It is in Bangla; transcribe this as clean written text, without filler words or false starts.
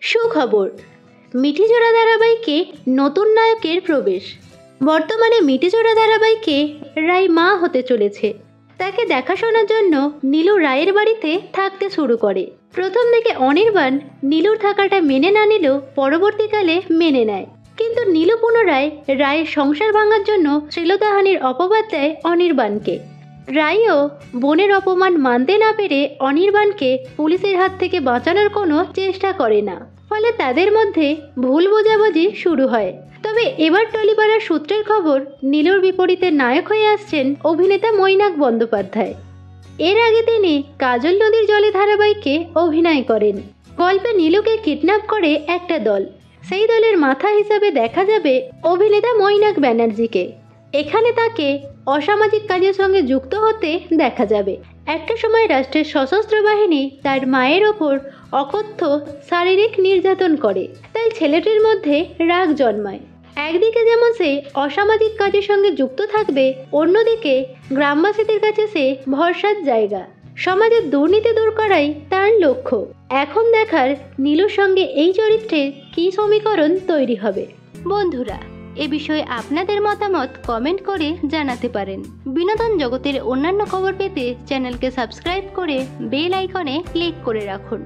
সুখবর, মিঠিজোড়া ধারাবাহিকে নতুন নায়কের প্রবেশ। বর্তমানে মিঠিজোড়া ধারাবাহিকে রায় মা হতে চলেছে। তাকে দেখাশোনার জন্য নীলু রায়ের বাড়িতে থাকতে শুরু করে। প্রথম দিকে অনির্বাণ নীলুর থাকাটা মেনে না নিলেও পরবর্তীকালে মেনে নেয়, কিন্তু নীলু পুনরায় রায়ের সংসার ভাঙার জন্য শ্লীলতাহানির অপবাদ দেয় অনির্বাণকে। রায়ও বোনের অপমান মানতে না পেরে অনির্বাণকে পুলিশের হাত থেকে বাঁচানোর কোনো চেষ্টা করে না, ফলে তাদের মধ্যে ভুল বোঝাবুঝি শুরু হয়। তবে এবার টলিপাড়ার সূত্রের খবর, নীলুর বিপরীতে নায়ক হয়ে আসছেন অভিনেতা মৈনাক বন্দ্যোপাধ্যায়। এর আগে তিনি কাজল নদীর জলে ধারাবাহিকে অভিনয় করেন। গল্পে নীলুকে কিডন্যাপ করে একটা দল, সেই দলের মাথা হিসাবে দেখা যাবে অভিনেতা মৈনাক ব্যানার্জিকে। এখানে তাকে অসামাজিক কাজের সঙ্গে যুক্ত হতে দেখা যাবে। একটা সময় রাষ্ট্রের সশস্ত্র বাহিনী তার মায়ের ওপর অকথ্য শারীরিক নির্যাতন করে, তাই ছেলেটির মধ্যে রাগ জন্মায়। একদিকে যেমন সে অসামাজিক কাজের সঙ্গে যুক্ত থাকবে, অন্যদিকে গ্রামবাসীদের কাছে সে ভরসার জায়গা। সমাজের দুর্নীতি দূর করাই তার লক্ষ্য। এখন দেখার নীলুর সঙ্গে এই চরিত্রের কী সমীকরণ তৈরি হবে। বন্ধুরা, এ বিষয়ে আপনাদের মতামত কমেন্ট করে জানাতে পারেন। বিনোদন জগতের অন্যান্য খবর পেতে চ্যানেলকে সাবস্ক্রাইব করে বেল আইকনে ক্লিক করে রাখুন।